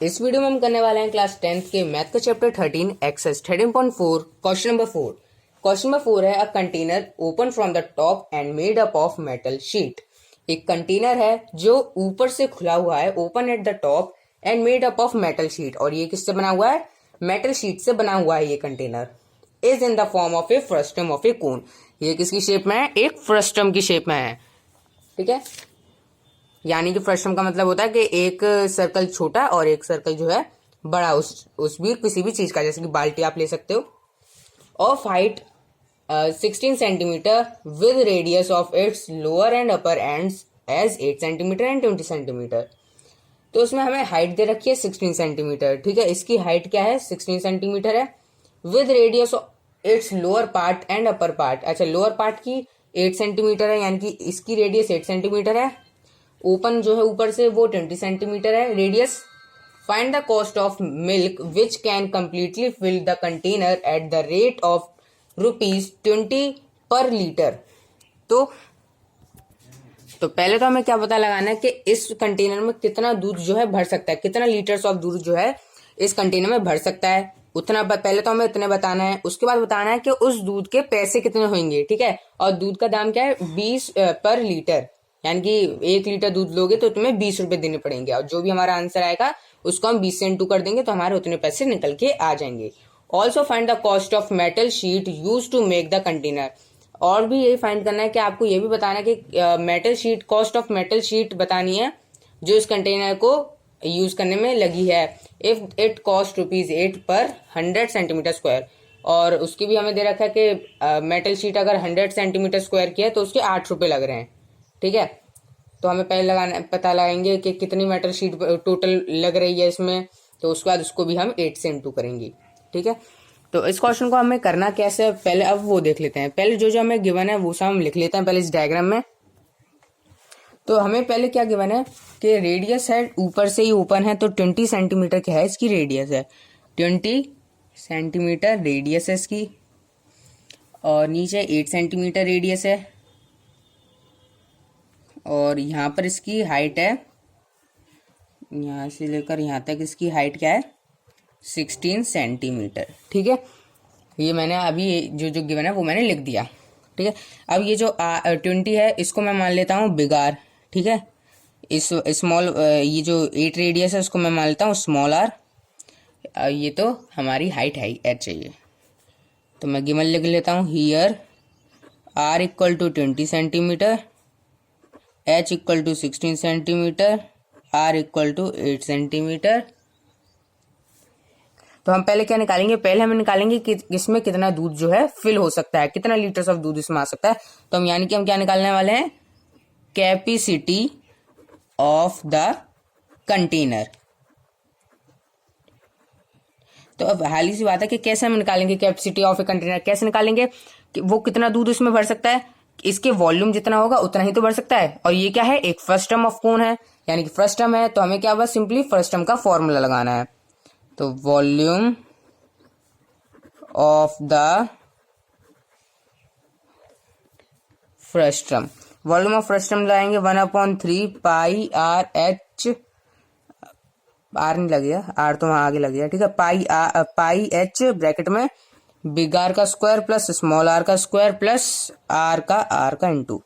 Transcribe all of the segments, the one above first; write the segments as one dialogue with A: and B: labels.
A: इस वीडियो में हम करने वाले हैं क्लास 10th के मैथ का chapter 13 exercise 13.4 question number 4। Question number 4 है a container open from the top and made up of metal sheet. एक कंटेनर है जो ऊपर से खुला हुआ है, open at the top and made up of metal sheet, और ये किससे बना हुआ है? मेटल शीट से बना हुआ है। ये container is in the form of a frustum of a cone. ये किसकी शेप में है? एक फ्रस्टम की शेप में है। ठीक है, यानी कि फ्रस्टम का मतलब होता है कि एक सर्कल छोटा और एक सर्कल जो है बड़ा, उस भी किसी भी चीज का, जैसे कि बाल्टी आप ले सकते हो। Of height 16 centimetre with radius of its lower and upper ends as 8 centimetre and 20 centimetre. तो उसमें हमें हाइट दे रखी है 16 सेंटीमीटर। ठीक है, इसकी हाइट क्या है? 16 सेंटीमीटर है। With radius of its lower part and upper part. अच्छा, लोअर पार्ट की 8 सेंटीमीटर है, यानी कि इसकी रेडियस 8 सेंटीमीटर है। ओपन जो है ऊपर से वो 20 सेंटीमीटर है radius. Find the cost of milk which can completely fill the container at the rate of ₹20 per litre. तो पहले तो हमें क्या पता लगाना है कि इस कंटेनर में कितना दूध जो है भर सकता है, कितना लीटर्स ऑफ दूध जो है इस कंटेनर में भर सकता है, उतना पहले तो हमें इतने बताना है। उसके बाद बताना है कि उस दूध के पैसे कितने होंगे। ठीक है, और दूध का दाम क्या है? 20 पर लीटर, यानी कि 1 लीटर दूध लोगे तो तुम्हें 20 रुपए देने पड़ेंगे, और जो भी हमारा आंसर आएगा उसको हम 20 से इंटू कर देंगे तो हमारे उतने पैसे निकल के आ जाएंगे। Also find the cost of metal sheet use to make the container. और भी यही फाइंड करना है कि आपको ये भी बताना है कि metal sheet, cost of metal sheet बतानी है जो इस कंटेनर को यूज करने में लगी है। If it cost ₹8 per 100 centimetre square, और उसकी भी हमें दे रखा है कि मेटल शीट अगर 100 सेंटीमीटर स्क्वायर की है तो उसके 8 रुपए लग रहे हैं। ठीक है, तो हमें पहले पता लगाएंगे कि कितनी मेटल शीट टोटल लग रही है इसमें, तो उसके बाद उसको भी हम 8 से इंटू करेंगे। ठीक है, तो इस क्वेश्चन को हमें करना कैसे है पहले अब वो देख लेते हैं। पहले जो हमें गिवन है वो सब हम लिख लेते हैं पहले इस डायग्राम में। तो हमें पहले क्या गिवन है कि रेडियस है, ऊपर से ही ओपन है, तो 20 सेंटीमीटर क्या है इसकी रेडियस है। 20 सेंटीमीटर रेडियस है इसकी, और नीचे 8 सेंटीमीटर रेडियस है, और यहाँ पर इसकी हाइट है, यहाँ से लेकर यहाँ तक इसकी हाइट क्या है? 16 सेंटीमीटर। ठीक है, ये मैंने अभी जो गिवन है वो मैंने लिख दिया। ठीक है, अब ये जो 20 है इसको मैं मान लेता हूँ बिग आर। ठीक है, इस स्मॉल, ये जो 8 रेडियस है उसको मैं मान लेता हूँ स्मॉल आर। ये तो हमारी हाइट है एच चाहिए, तो मैं गिवन लिख लेता हूँ here R equal to 20 centimetre, H equal to 16 centimetre, R equal to 8 centimetre. तो हम पहले क्या निकालेंगे? पहले हम निकालेंगे कि इसमें कितना दूध जो है फिल हो सकता है, कितना लीटर्स ऑफ दूध इसमें आ सकता है। तो हम यानी कि हम क्या निकालने वाले हैं? Capacity of the container. तो अब हाली सी बात है कि कैसे हम निकालेंगे कैपेसिटी ऑफ ए कंटेनर? कैसे निकालेंगे कि वो कितना दूध इसमें भर सकता है? इसके वॉल्यूम जितना होगा उतना ही तो भर सकता है, और ये क्या है? एक फ्रस्टम ऑफ कोन है, यानी कि फ्रस्टम है, तो हमें क्या बस सिंपली फ्रस्टम का फॉर्मूला लगाना है। तो volume of the frustum, volume of frustum लगाएंगे 1/3 पाई आर एच, आर नहीं लगेगा, आर तो वहां आगे लग गया। ठीक है, पाई एच ब्रैकेट में बिग आर का स्क्वायर प्लस स्मॉल आर का स्क्वायर प्लस आर का इंटू,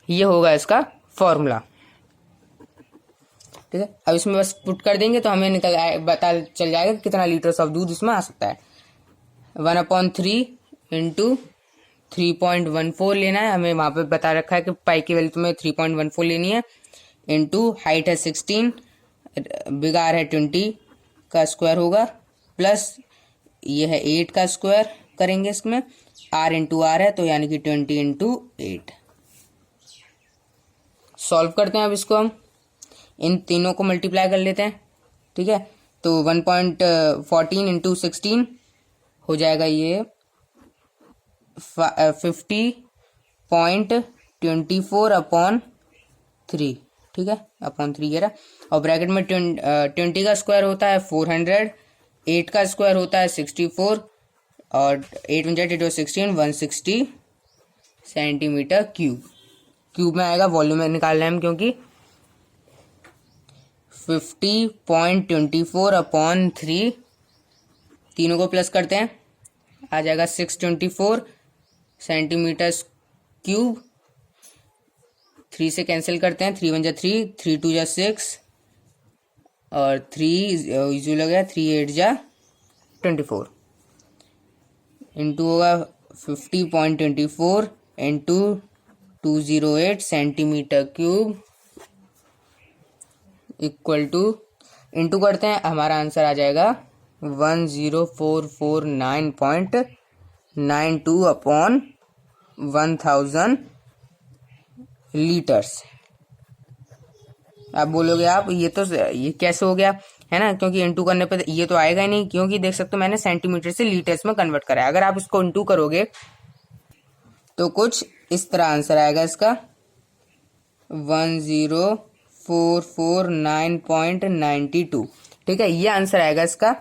A: ये होगा इसका फॉर्मूला। ठीक है, अब इसमें बस पुट कर देंगे तो हमें पता चल जाएगा कि कितना लीटर्स ऑफ दूध इसमें आ सकता है। 1/3 इंटू 3.14 लेना है, हमें वहां पे बता रखा है कि पाई की वैल्यू तुम्हें 3.14 लेनी है, इंटू हाइट है 16, बिग आर है 20 का स्क्वायर होगा, प्लस ये है 8 का स्क्वायर करेंगे इसमें, आर इंटू आर है तो यानी कि 20 इंटू 8। सॉल्व करते हैं अब इसको, हम इन तीनों को मल्टीप्लाई कर लेते हैं। ठीक है, तो 1.14 इंटू 16 हो जाएगा ये 50.24/3। ठीक है, अपॉन 3 ये रहा, और ब्रैकेट में 20 का स्क्वायर होता है 400, 8 का स्क्वायर होता है 64, और 8 × 8 16 160 सेंटीमीटर क्यूब। क्यूब में आएगा, वॉल्यूम में निकालना है हम, क्योंकि 50.24 अपॉन 3, तीनों को प्लस करते हैं, आ जाएगा 624 सेंटीमीटर क्यूब। 3 से कैंसिल करते हैं, 3 1 जा 3, 3 2 जा 6 और 3 यूज हो गया, 3 8 जा 24 इंटू होगा 50.24 into 208 centimetre cube equal to, into करते हैं, हमारा आंसर आ जाएगा 10449.92 अपॉन 1000 लीटर्स। अब बोलोगे आप ये कैसे हो गया, है ना, क्योंकि इंटू करने पे ये तो आएगा ही नहीं, क्योंकि देख सकते हो मैंने सेंटीमीटर से लीटर्स में कन्वर्ट करा है। अगर आप इसको इंटू करोगे तो कुछ इस तरह आंसर आएगा इसका 10449.92। ठीक है, ये आंसर आएगा इसका,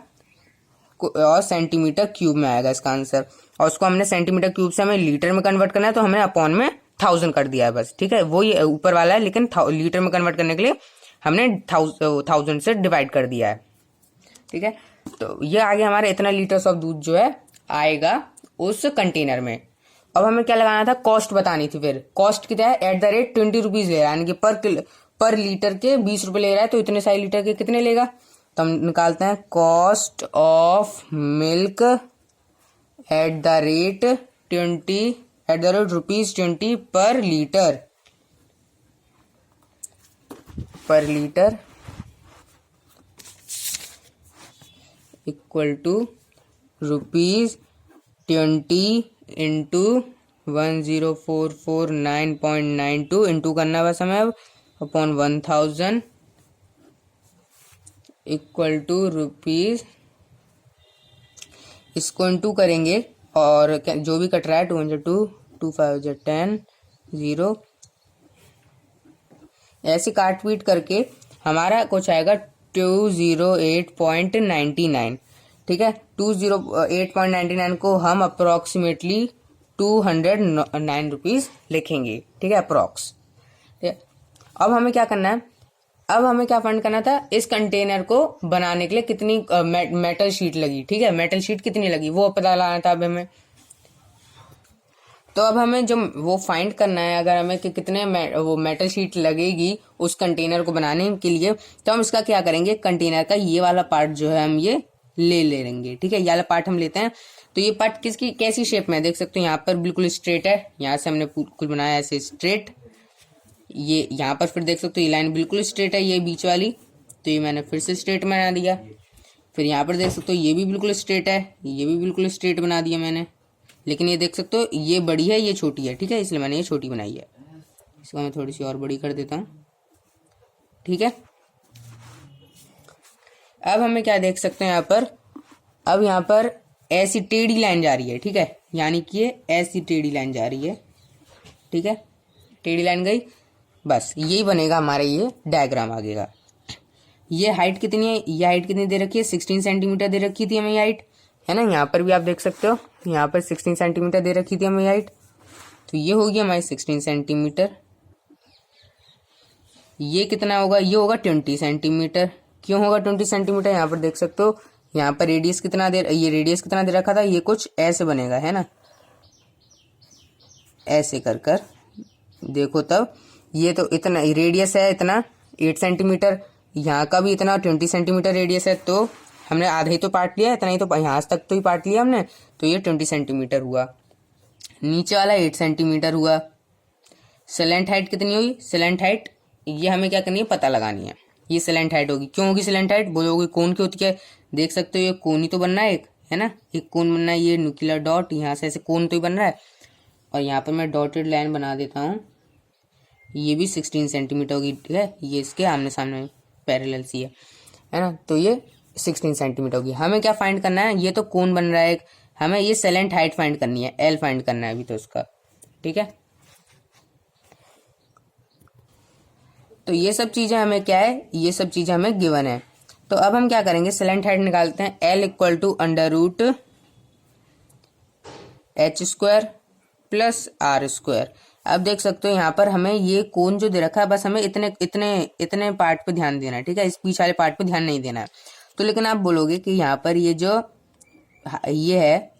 A: और सेंटीमीटर क्यूब में आएगा इसका आंसर, और उसको हमने सेंटीमीटर क्यूब से हमें लीटर में कन्वर्ट करना है, तो हमने अपॉन में 1000 कर दिया है बस। ठीक है, वो ये ऊपर वाला है, लेकिन लीटर में कन्वर्ट करने के लिए हमने 1000 से डिवाइड कर दिया है। ठीक है, तो ये आगे हमारा इतना लीटर्स ऑफ दूध जो है आएगा उस कंटेनर में। अब हमें क्या लगाना था, कॉस्ट बतानी थी। फिर कॉस्ट कितना है, एट द रेट 20 रुपीज ले रहा है, यानी कि पर लीटर के 20 रुपए ले रहा है, तो इतने सारे लीटर के कितने लेगा, तो हम निकालते हैं cost of milk at the rate ₹20 per litre equal to ₹20 into 10449.92 into करना बस हमें अब अपॉन 1000 इक्वल टू रुपीज, इसको इंटू करेंगे और जो भी कट रहा है 2 1 2 2 5 10 0 ऐसे काट पीट करके हमारा कुछ आएगा 208.99। ठीक है, 208.99 को हम अप्रोक्सीमेटली 209 रुपीज लिखेंगे। ठीक है, अप्रोक्स। ठीक है, अब हमें क्या करना है, अब हमें क्या फाइंड करना था, इस कंटेनर को बनाने के लिए कितनी मेटल शीट लगी। ठीक है, मेटल शीट कितनी लगी वो पता लगाना था अब हमें। तो अब हमें जो वो फाइंड करना है, अगर हमें कि कितने वो मेटल शीट लगेगी उस कंटेनर को बनाने के लिए, तो हम इसका क्या करेंगे, कंटेनर का ये वाला पार्ट जो है हम ये ले लेंगे। ठीक है, ये वाला पार्ट हम लेते हैं। तो ये पार्ट किसकी कैसी शेप में देख सकते हो, यहाँ पर बिल्कुल स्ट्रेट है, यहाँ से हमने बिल्कुल बनाया ऐसे स्ट्रेट। ये यहाँ पर फिर देख सकते हो ये लाइन बिल्कुल स्ट्रेट है, ये बीच वाली, तो ये मैंने फिर से स्ट्रेट बना दिया। फिर यहाँ पर देख सकते हो ये भी बिल्कुल स्ट्रेट है, ये भी बिल्कुल स्ट्रेट बना दिया मैंने, लेकिन ये देख सकते हो ये बड़ी है ये छोटी है। ठीक है, इसलिए मैंने ये छोटी बनाई है, इसको मैं थोड़ी सी और बड़ी कर देता हूँ। ठीक है, अब हमें क्या देख सकते हैं यहाँ पर, अब यहाँ पर ऐसी टेढ़ी लाइन जा रही है। ठीक है, यानी कि ये ऐसी टेढ़ी लाइन जा रही है। ठीक है, टेढ़ी लाइन गई, बस यही बनेगा हमारा ये डायग्राम आगेगा। ये हाइट कितनी है, ये हाइट कितनी दे रखी है, 16 सेंटीमीटर दे रखी थी हमें ये हाइट, है ना। यहाँ पर भी आप देख सकते हो, यहाँ पर 16 सेंटीमीटर दे रखी थी हमें हाइट, तो ये होगी हमारी 16 सेंटीमीटर। ये कितना होगा, ये होगा 20 सेंटीमीटर। क्यों होगा 20 सेंटीमीटर, यहाँ पर देख सकते हो, यहाँ पर रेडियस कितना दे, ये रेडियस कितना दे रखा था, ये कुछ ऐसे बनेगा, है ना, ऐसे कर कर देखो, तब ये तो इतना रेडियस है, इतना 8 सेंटीमीटर, यहाँ का भी इतना 20 सेंटीमीटर रेडियस है, तो हमने आधा ही तो पार्ट लिया, इतना ही तो यहाँ तक तो ही पार्ट लिया हमने, तो ये 20 सेंटीमीटर हुआ। नीचे वाला 8 सेंटीमीटर हुआ। सेलेंट हाइट कितनी हुई, सेलेंट हाइट ये हमें क्या करनी है, पता लगानी है। ये सेलेंट हाइट होगी, क्यों होगी सेलेंट हाइट, बोलोगे कोन की होती है, देख सकते हो ये कोन ही तो बनना है एक, है ना, एक कोन बनना है, ये न्यूक्लियर डॉट यहाँ से ऐसे कोन तो ही बन रहा है, और यहाँ पर मैं डॉटेड लाइन बना देता हूँ, ये भी 16 सेंटीमीटर होगी। ठीक है, ये इसके आमने सामने पैरेलल सी है ना, तो ये 16 सेंटीमीटर होगी। हमें क्या फाइंड करना है, ये तो कोन बन रहा है एक, हमें ये सेलेंट हाइट फाइंड करनी है, एल फाइंड करना है अभी तो उसका। ठीक है, तो ये सब चीजें हमें क्या है, ये सब चीजें हमें गिवन है। तो अब हम क्या करेंगे, सेलेंट हाइट निकालते हैं, L equal to √h² plus r²। अब देख सकते हो यहाँ पर हमें ये कोण जो दे रखा है, बस हमें इतने इतने इतने पार्ट पे ध्यान देना है, ठीक है, इस बीच वाले पार्ट पे ध्यान नहीं देना है। तो लेकिन आप बोलोगे कि यहाँ पर ये जो ये है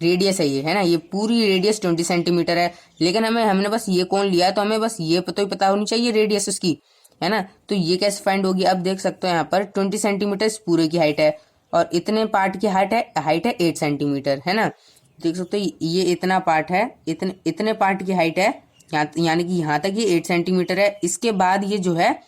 A: रेडियस है, ये है ना, ये पूरी रेडियस 20 सेंटीमीटर है, लेकिन हमने बस ये कोण लिया, तो हमें बस ये तो ही पता होनी चाहिए रेडियस उसकी, है ना। तो ये कैसे फाइंड होगी? अब देख सकते हो यहाँ पर 20 सेंटीमीटर इस पूरे की हाइट है और इतने पार्ट की हाइट है 8 सेंटीमीटर, है ना। देख सकते हो ये इतना पार्ट है, इतने पार्ट की हाइट है, यानी कि यहाँ तक ये 8 सेंटीमीटर है। इसके बाद ये जो है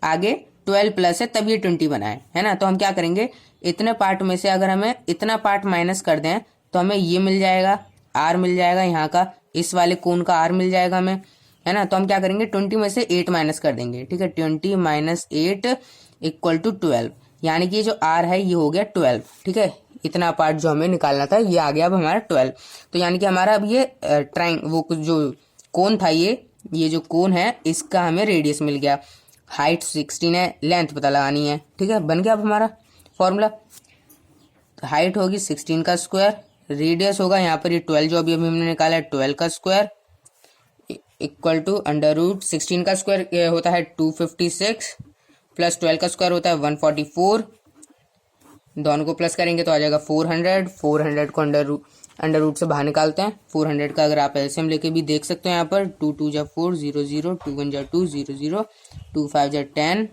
A: आगे 12 प्लस है, तब ये 20 बना है ना। तो हम क्या करेंगे, इतने पार्ट में से अगर हमें इतना पार्ट माइनस कर दें तो हमें ये मिल जाएगा, आर मिल जाएगा यहाँ का, इस वाले कोण का आर मिल जाएगा हमें, है ना। तो हम क्या करेंगे, 20 में से 8 माइनस कर देंगे, ठीक है। 20 माइनस 8 इक्वल टू 12, यानी कि ये जो आर है ये हो गया 12, ठीक है। इतना पार्ट जो हमें निकालना था ये आ गया अब हमारा 12। तो यानी कि हमारा अब ये वो जो कोण था, ये जो कोण है इसका हमें रेडियस मिल गया। हाइट 16 है, लेंथ पता लगानी है, ठीक है। बन गया अब हमारा फॉर्मूला। हाइट होगी 16 का स्क्वायर, रेडियस होगा यहाँ पर ये 12 जो अभी हमने निकाला है 12 का square equal to under root 16 का स्क्वायर होता है 256 प्लस 12 का स्क्वायर होता है 144, दोनों को प्लस करेंगे तो आ जाएगा 400 को अंडर रूट से बाहर निकालते हैं। 400 का अगर आप एलसीएम लेके भी देख सकते हो यहाँ पर 2 2 जा 4 0 0 2 1 जा 2 0 0 2 5 जा 10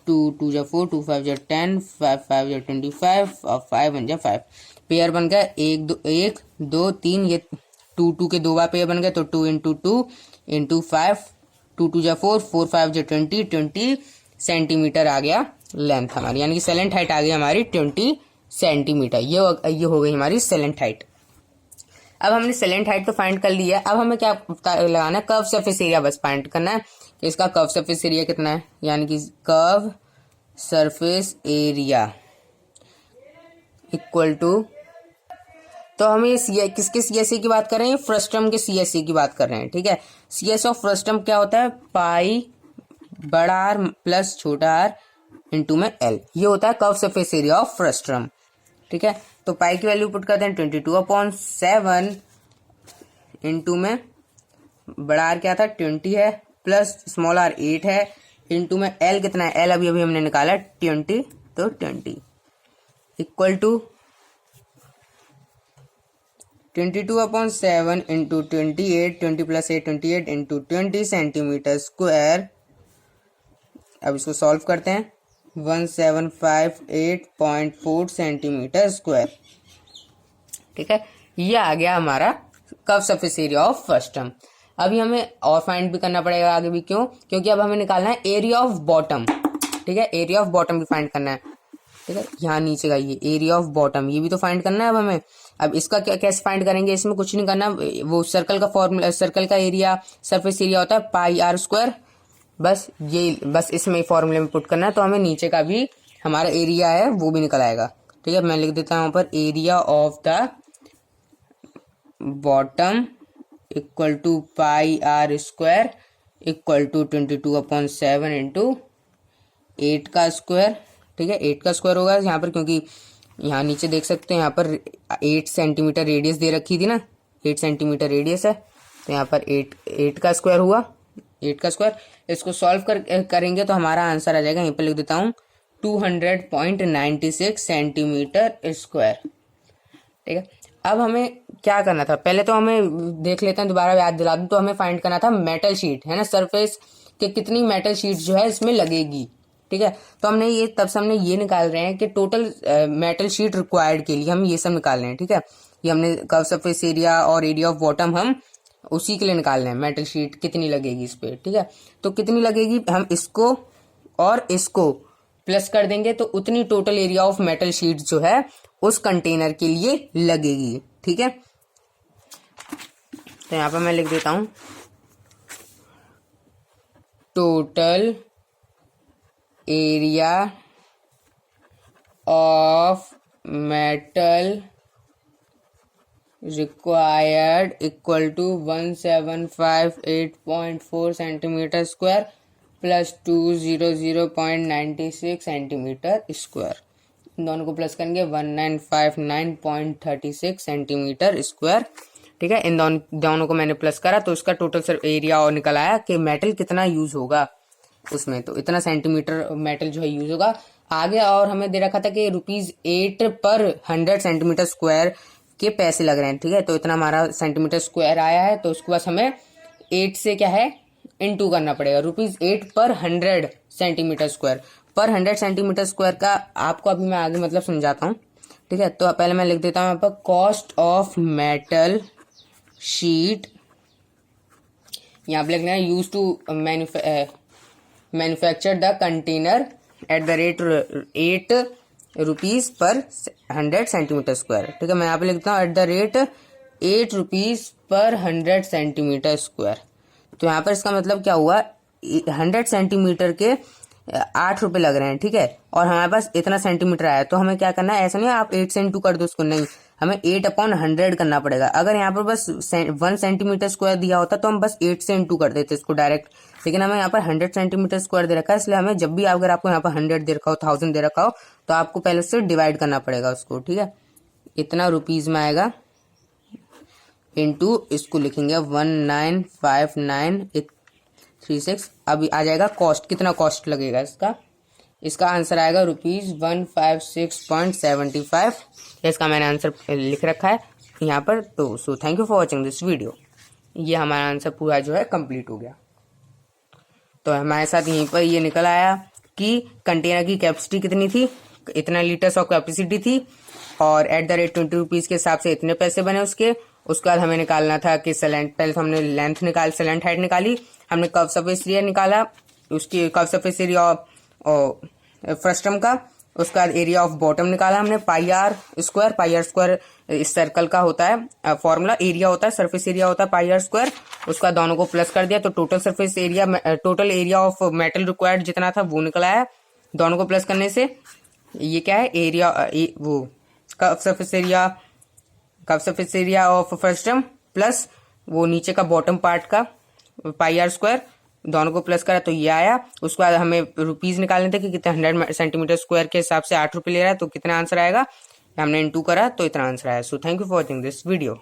A: 2 2 जा 4 2 5 जा 10 5 5 जा 25 और 5 1 जा 5। पेयर बन गया 1 2 3, ये 2 2 के 2 बार पेयर बन गए तो 2 इंटू 2 इंटू 5 2 2 जा 4 4 5 जा 20 सेंटीमीटर आ गया लेंथ हमारी, यानी कि सेलेंट हाइट आ गई हमारी 20 सेंटीमीटर। ये हो गई हमारी सेलेंट हाइट। अब हमने सेलेंट हाइट तो फाइंड कर लिया, अब हमें क्या लगाना है, कर्व सरफेस एरिया बस फाइंड करना है कि इसका कर्व सरफेस एरिया कितना है, यानी कि curve surface area equal to, तो हम ये किसके सीएससी की बात कर रहे हैं, फ्रस्टम के सीएससी की बात कर रहे हैं, ठीक है। सीएस ऑफ फ्रस्टम क्या होता है, पाई बड़ा आर प्लस छोटा आर इंटू में एल, ये होता है curve surface area of frustum, ठीक है। तो पाई की वैल्यू पुट करते हैं 22/7 इंटू में बड़ा आर क्या था 20 है प्लस स्मॉल आर 8 है इंटू में एल कितना है, एल अभी हमने निकाला 20, तो 20 equal to 22/7 into 28, 20 plus 8 28 into 20 centimetre square. अब इसको सॉल्व करते हैं 1758.4 सेंटीमीटर स्क्वायर, ठीक है। ये आ गया हमारा curve surface area of frustum. अभी हमें और फाइंड भी करना पड़ेगा आगे भी, क्यों, क्योंकि अब हमें निकालना है एरिया ऑफ बॉटम, ठीक है। एरिया ऑफ बॉटम भी फाइंड करना है, ठीक है। यहाँ नीचे का ये एरिया ऑफ बॉटम, ये भी तो फाइंड करना है अब हमें। अब इसका कैसे फाइंड करेंगे, इसमें कुछ नहीं करना, वो सर्कल का फॉर्मूला, सर्कल का एरिया सरफेस एरिया होता है पाई आर स्क्वायर, बस इसमें फॉर्मूले में पुट करना है, तो हमें नीचे का भी हमारा एरिया है वो भी निकल आएगा, ठीक है। मैं लिख देता हूँ पर area of the bottom equal to pi r square equal to 22/7 into 8 का स्क्वायर, ठीक है। 8 का स्क्वायर होगा यहाँ पर, क्योंकि यहाँ नीचे देख सकते हैं यहाँ पर 8 सेंटीमीटर रेडियस दे रखी थी ना, 8 सेंटीमीटर रेडियस है, तो यहाँ पर 8 का स्क्वायर हुआ, 8 का स्क्वायर। इसको सॉल्व करेंगे तो हमारा आंसर आ जाएगा, यहीं पर लिख देता हूँ 200.96 सेंटीमीटर स्क्वायर, ठीक है। अब हमें क्या करना था, पहले तो हमें देख लेते हैं, दोबारा याद दिला दूं, तो हमें फाइंड करना था मेटल शीट, है ना, सरफेस के कितनी मेटल शीट जो है इसमें लगेगी, ठीक है। तो हमने ये तब से हमने ये निकाल रहे हैं कि टोटल मेटल शीट रिक्वायर्ड के लिए हम ये सब निकाल रहे हैं, ठीक है। ये हमने कर्व सरफेस एरिया और एरिया ऑफ बॉटम हम उसी के लिए निकाल रहे हैं, मेटल शीट कितनी लगेगी इस पे, ठीक है। तो कितनी लगेगी, हम इसको और इसको प्लस कर देंगे तो उतनी total area of metal sheet जो है उस कंटेनर के लिए लगेगी, ठीक है। तो यहां पर मैं लिख देता हूं total area of metal required equal to 1758.4 centimetre square plus 200.96 centimetre square, दोनों को प्लस करेंगे 1959.36 सेंटीमीटर स्क्वायर ठीक है। इन दोनों को मैंने प्लस करा तो इसका टोटल एरिया और निकल आया कि मेटल कितना यूज होगा उसमें, तो इतना सेंटीमीटर मेटल जो है यूज होगा। आगे और हमें दे रखा था कि ₹8 पर 100 सेंटीमीटर स्क्वायर के पैसे लग रहे हैं, ठीक है। तो इतना हमारा सेंटीमीटर स्क्वायर आया है, तो उसके बाद हमें 8 से क्या है इनटू करना पड़ेगा। ₹8 पर 100 सेंटीमीटर स्क्वायर, पर 100 सेंटीमीटर स्क्वायर का आपको अभी मैं आगे मतलब समझाता हूँ, ठीक है। तो पहले मैं लिख देता हूँ यहाँ पर कॉस्ट ऑफ मेटल शीट, यहाँ पे लिखना है use to manufacture the container at the rate ₹8 per 100 centimetre square, ठीक है। मैं यहाँ पे लिखता हूँ eight the rate ₹8 per 100 centimetre square. तो यहाँ पर इसका मतलब क्या हुआ, 100 सेंटीमीटर के ₹8 लग रहे हैं, ठीक है। और हमारे पास इतना सेंटीमीटर आया, तो हमें क्या करना है, ऐसा नहीं आप 8 से इंटू कर दो उसको, नहीं, हमें 8/100 करना पड़ेगा। अगर यहाँ पर बस 1 सेंटीमीटर स्क्वायर दिया होता तो हम बस 8 से इंटू कर देते इसको डायरेक्ट, लेकिन हमें यहाँ पर 100 सेंटीमीटर स्क्वायर दे रखा है, इसलिए हमें जब भी अगर आपको यहाँ पर 100 दे रखा हो, 1000 दे रखा हो, तो आपको पहले से डिवाइड करना पड़ेगा उसको, ठीक है। इतना रुपीज में आएगा इंटू इसको लिखेंगे 195936। अभी आ जाएगा कॉस्ट, कितना कॉस्ट लगेगा इसका आंसर आएगा ₹156.75। इसका मैंने आंसर लिख रखा है यहाँ पर। तो so thank you for watching this video. ये हमारा आंसर पूरा जो है कंप्लीट हो गया। तो हमारे साथ यहीं पर ये निकल आया कि कंटेनर की कैपेसिटी कितनी थी, इतना लीटर्स ऑफ कैपेसिटी थी, और एट द रेट ₹20 के हिसाब से इतने पैसे बने उसके बाद हमें निकालना था कि सेलेंट, पहले तो हमने लेंथ निकाल, सेलेंट हाइट निकाली, हमने कर्व सरफेस एरिया निकाला, उसकी कर्व सरफेस एरिया फ्रस्टम का, उसका एरिया ऑफ बॉटम निकाला हमने पाई r इस सर्कल का होता है फॉर्मूला, एरिया होता है, सरफेस एरिया होता है πr²। उसका दोनों को प्लस कर दिया तो total surface area, total area of metal required जितना था वो निकल आया। दोनों को प्लस करने से ये क्या है, एरिया वो curve surface area of frustum plus वो नीचे का बॉटम पार्ट का πr², दोनों को प्लस करा तो ये आया। उसके बाद हमें रुपीज निकालने थे कि कितने 100 सेंटीमीटर स्क्वायर के हिसाब से ₹8 ले रहा है, तो कितना आंसर आएगा, हमने इनटू करा तो इतना आंसर आया। So thank you for watching this video.